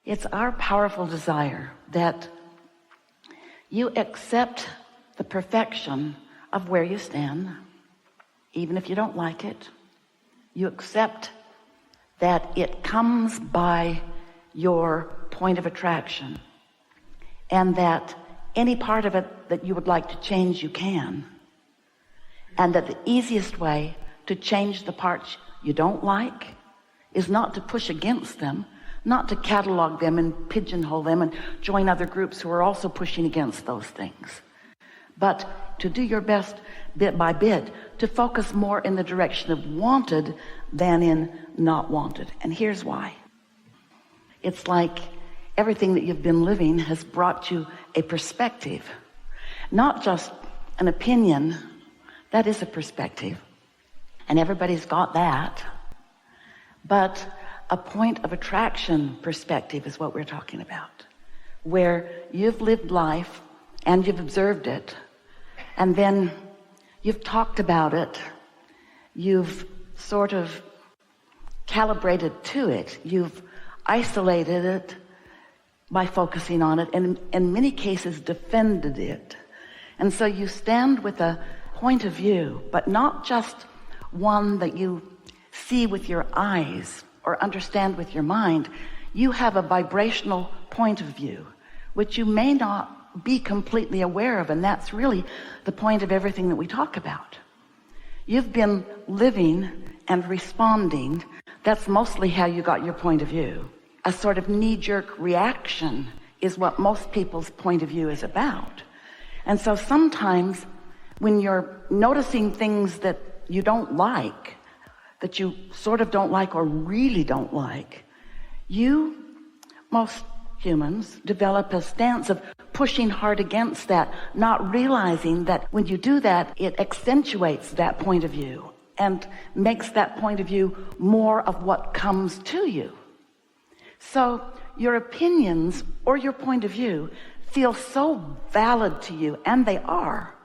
It's our powerful desire that you accept the perfection of where you stand, even if you don't like it. You accept that it comes by your point of attraction, and that any part of it that you would like to change, you can. And that the easiest way to change the parts you don't like is not to push against them, not to catalog them and pigeonhole them and join other groups who are also pushing against those things, but to do your best bit by bit to focus more in the direction of wanted than in not wanted. And here's why. It's like everything that you've been living has brought you a perspective, not just an opinion. That is a perspective, and everybody's got that, but a point of attraction perspective is what we're talking about, where you've lived life and you've observed it, and then you've talked about it, you've sort of calibrated to it, you've isolated it by focusing on it, and in many cases defended it. And so you stand with a point of view, but not just one that you see with your eyes or understand with your mind. You have a vibrational point of view, which you may not be completely aware of, and that's really the point of everything that we talk about. You've been living and responding. That's mostly how you got your point of view. A sort of knee-jerk reaction is what most people's point of view is about. And so sometimes when you're noticing things that you don't like, that you sort of don't like or really don't like, most humans develop a stance of pushing hard against that, not realizing that when you do that, it accentuates that point of view and makes that point of view more of what comes to you. So your opinions or your point of view feel so valid to you, and they are,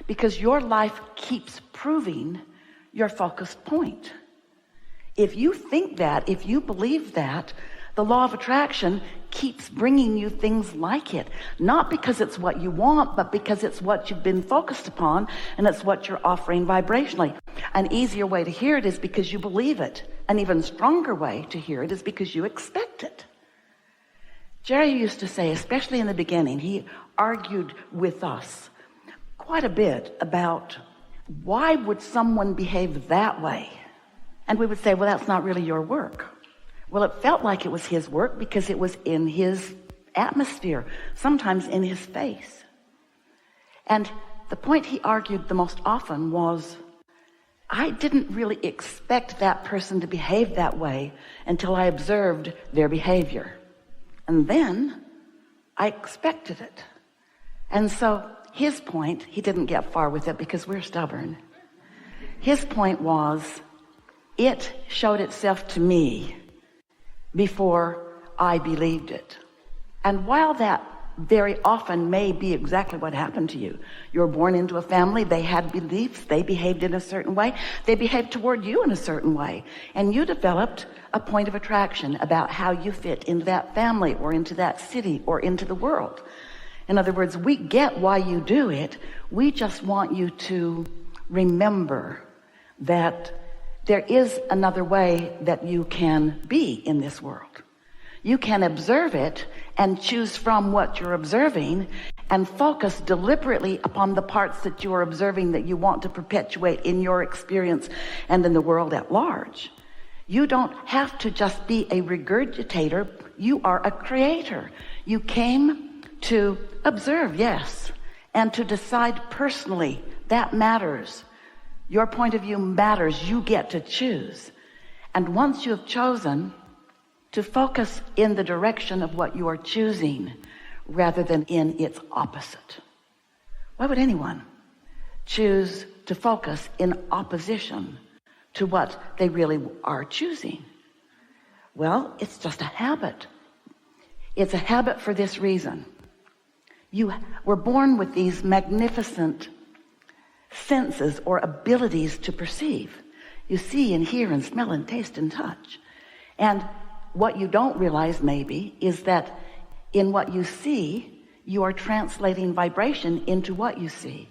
because your life keeps proving your focused point. If you think that, if you believe that, the law of attraction keeps bringing you things like it, not because it's what you want, but because it's what you've been focused upon, and it's what you're offering vibrationally. An easier way to hear it is because you believe it. An even stronger way to hear it is because you expect it. Jerry used to say, especially in the beginning, he argued with us quite a bit about why would someone behave that way? And we would say, well, that's not really your work. Well, it felt like it was his work because it was in his atmosphere, sometimes in his face. And the point he argued the most often was, I didn't really expect that person to behave that way until I observed their behavior. And then I expected it. And so his point, he didn't get far with it because we're stubborn. His point was, it showed itself to me before I believed it. And while that very often may be exactly what happened to you, you were born into a family, they had beliefs, they behaved in a certain way, they behaved toward you in a certain way, and you developed a point of attraction about how you fit into that family or into that city or into the world. In other words, we get why you do it. We just want you to remember that there is another way that you can be in this world. You can observe it and choose from what you're observing and focus deliberately upon the parts that you are observing that you want to perpetuate in your experience and in the world at large. You don't have to just be a regurgitator. You are a creator. You came to observe, yes, and to decide personally. That matters. Your point of view matters. You get to choose. And once you have chosen, to focus in the direction of what you are choosing rather than in its opposite. Why would anyone choose to focus in opposition to what they really are choosing? Well, it's just a habit. It's a habit for this reason. You were born with these magnificent senses or abilities to perceive. You see and hear and smell and taste and touch. And what you don't realize maybe is that in what you see, you are translating vibration into what you see.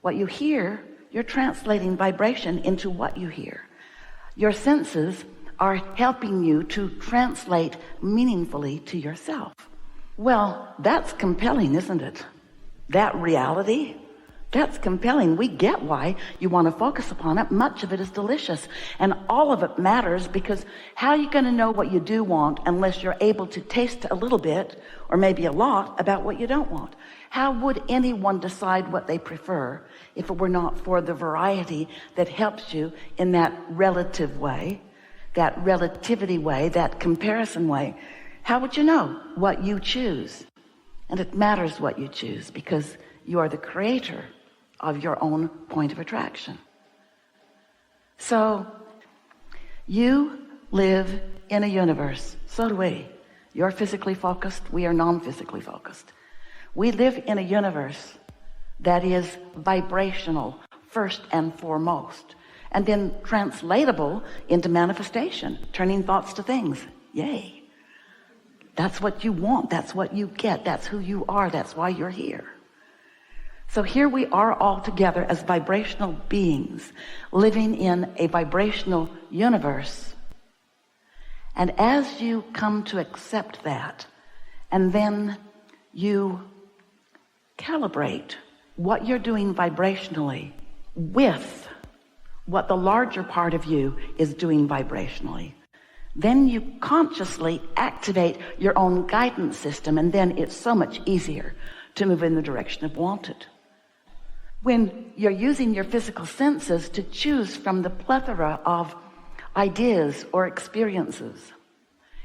What you hear, you're translating vibration into what you hear. Your senses are helping you to translate meaningfully to yourself. Well, that's compelling, isn't it? That reality, that's compelling. We get why you want to focus upon it. Much of it is delicious, and all of it matters, because how are you going to know what you do want unless you're able to taste a little bit or maybe a lot about what you don't want? How would anyone decide what they prefer if it were not for the variety that helps you in that relative way, that relativity way, that comparison way? How would you know what you choose? And it matters what you choose, because you are the creator of your own point of attraction. So you live in a universe. So do we. You're physically focused. We are non-physically focused. We live in a universe that is vibrational first and foremost, and then translatable into manifestation, turning thoughts to things. Yay. That's what you want. That's what you get. That's who you are. That's why you're here. So here we are all together as vibrational beings living in a vibrational universe. And as you come to accept that, and then you calibrate what you're doing vibrationally with what the larger part of you is doing vibrationally, then you consciously activate your own guidance system, and then it's so much easier to move in the direction of wanted. When you're using your physical senses to choose from the plethora of ideas or experiences,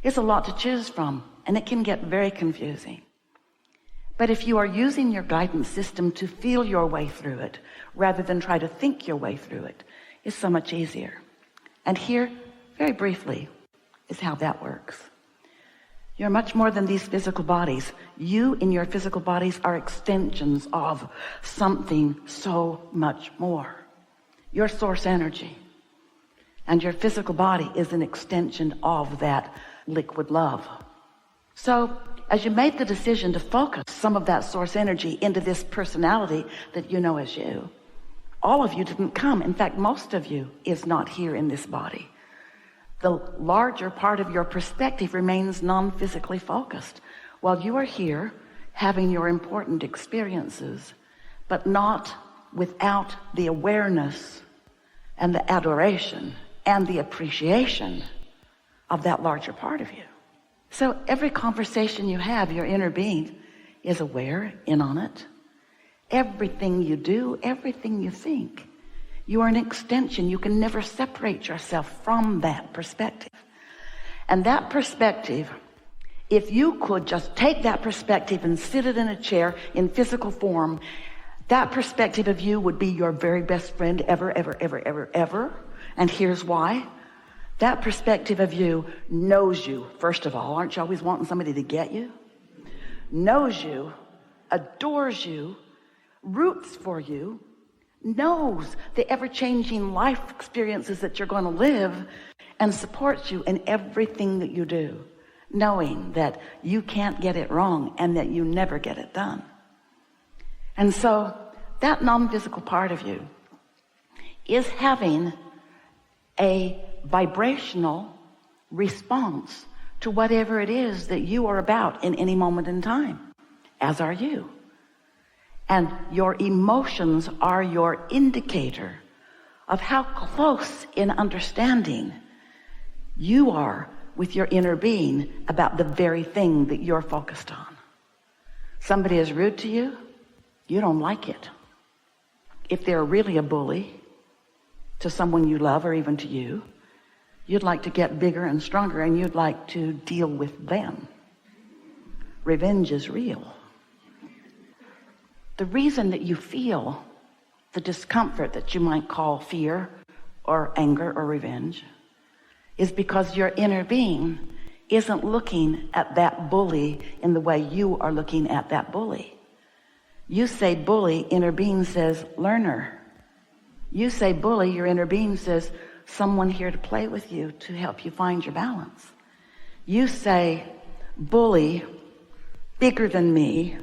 it's a lot to choose from, and it can get very confusing. But if you are using your guidance system to feel your way through it rather than try to think your way through it, it's so much easier. And here, very briefly, is how that works. You're much more than these physical bodies. You in your physical bodies are extensions of something so much more. Your source energy. And your physical body is an extension of that liquid love. So as you made the decision to focus some of that source energy into this personality that you know as you, all of you didn't come. In fact, most of you is not here in this body. The larger part of your perspective remains non-physically focused while you are here having your important experiences, but not without the awareness and the adoration and the appreciation of that larger part of you. So every conversation you have, your inner being is aware, in on it. Everything you do, everything you think, you are an extension. You can never separate yourself from that perspective. And that perspective, if you could just take that perspective and sit it in a chair in physical form, that perspective of you would be your very best friend ever, ever, ever, ever, ever. And here's why. That perspective of you knows you, first of all. Aren't you always wanting somebody to get you? Knows you, adores you, roots for you, knows the ever-changing life experiences that you're going to live, and supports you in everything that you do, knowing that you can't get it wrong and that you never get it done. And so that non-physical part of you is having a vibrational response to whatever it is that you are about in any moment in time, as are you. And your emotions are your indicator of how close in understanding you are with your inner being about the very thing that you're focused on. Somebody is rude to you, you don't like it. If they're really a bully to someone you love or even to you, you'd like to get bigger and stronger, and you'd like to deal with them. Revenge is real. The reason that you feel the discomfort that you might call fear or anger or revenge is because your inner being isn't looking at that bully in the way you are looking at that bully. You say bully, inner being says learner. You say bully, your inner being says someone here to play with you, to help you find your balance. You say, bully, bigger than me,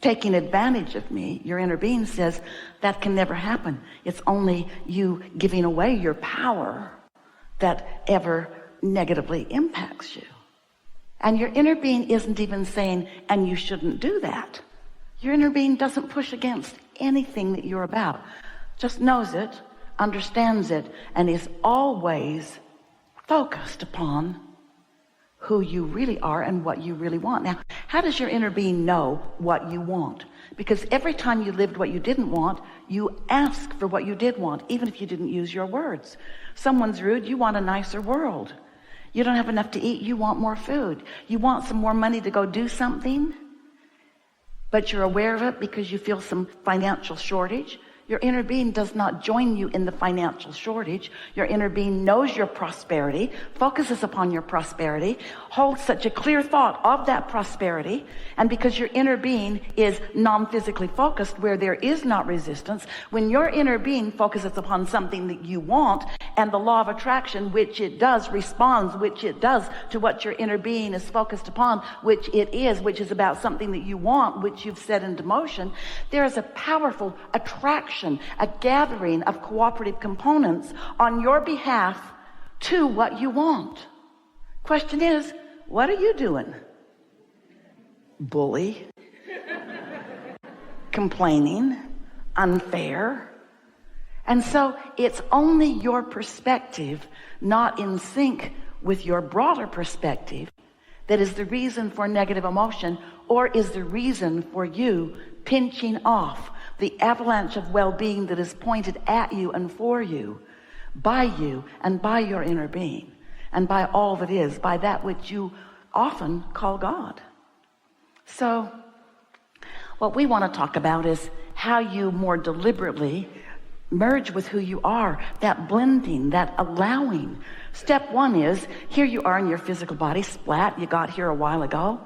taking advantage of me. Your inner being says that can never happen. It's only you giving away your power that ever negatively impacts you. And your inner being isn't even saying, and you shouldn't do that. Your inner being doesn't push against anything that you're about. Just knows it, understands it, and is always focused upon who you really are and what you really want. Now, how does your inner being know what you want? Because every time you lived what you didn't want, you asked for what you did want, even if you didn't use your words. Someone's rude, you want a nicer world. You don't have enough to eat, you want more food. You want some more money to go do something, but you're aware of it because you feel some financial shortage. Your inner being does not join you in the financial shortage. Your inner being knows your prosperity, focuses upon your prosperity, holds such a clear thought of that prosperity. And because your inner being is non-physically focused, where there is not resistance, when your inner being focuses upon something that you want, and the law of attraction, which it does, responds, which it does to what your inner being is focused upon, which it is, which is about something that you want, which you've set into motion, there is a powerful attraction, a gathering of cooperative components on your behalf to what you want. Question is, what are you doing? Bully, complaining, unfair. And so it's only your perspective, not in sync with your broader perspective, that is the reason for negative emotion, or is the reason for you pinching off the avalanche of well-being that is pointed at you and for you and by your inner being and by all that is, by that which you often call God. So what we want to talk about is how you more deliberately merge with who you are, that blending, that allowing. Step one is, here you are in your physical body, splat, you got here a while ago.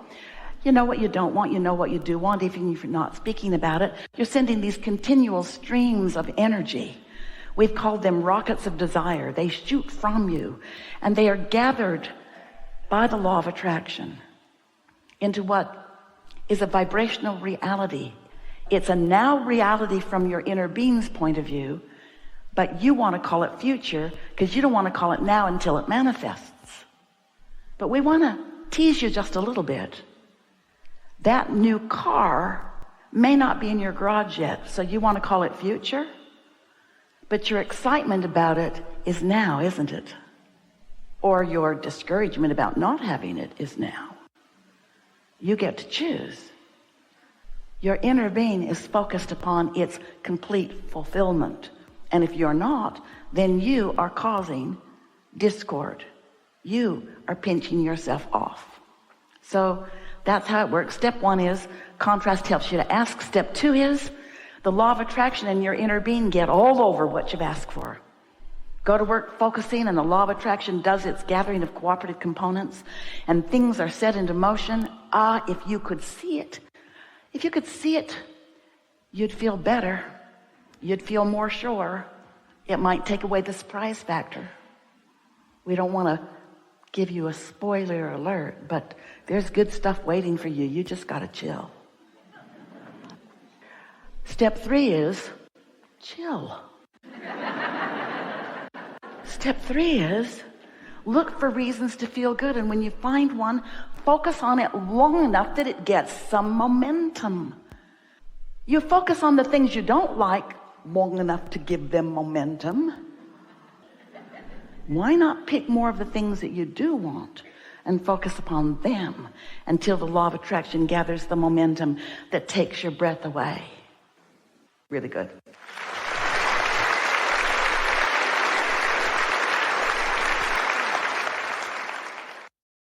You know what you don't want, you know what you do want, even if you're not speaking about it. You're sending these continual streams of energy. We've called them rockets of desire. They shoot from you, and they are gathered by the law of attraction into what is a vibrational reality. It's a now reality from your inner being's point of view, but you want to call it future because you don't want to call it now until it manifests. But we want to tease you just a little bit. That new car may not be in your garage yet, so you want to call it future, but your excitement about it is now, isn't it? Or your discouragement about not having it is now. You get to choose. Your inner being is focused upon its complete fulfillment. And if you're not, then you are causing discord. You are pinching yourself off. So that's how it works. Step one is contrast helps you to ask. Step two is the law of attraction and your inner being get all over what you've asked for. Go to work focusing, and the law of attraction does its gathering of cooperative components, and things are set into motion. If you could see it. If you could see it, you'd feel better. You'd feel more sure. It might take away the surprise factor. We don't want to give you a spoiler alert, but there's good stuff waiting for you. You just got to chill. Step three is chill. Step three is look for reasons to feel good, and when you find one, focus on it long enough that it gets some momentum. You focus on the things you don't like long enough to give them momentum. Why not pick more of the things that you do want and focus upon them until the law of attraction gathers the momentum that takes your breath away? Really good.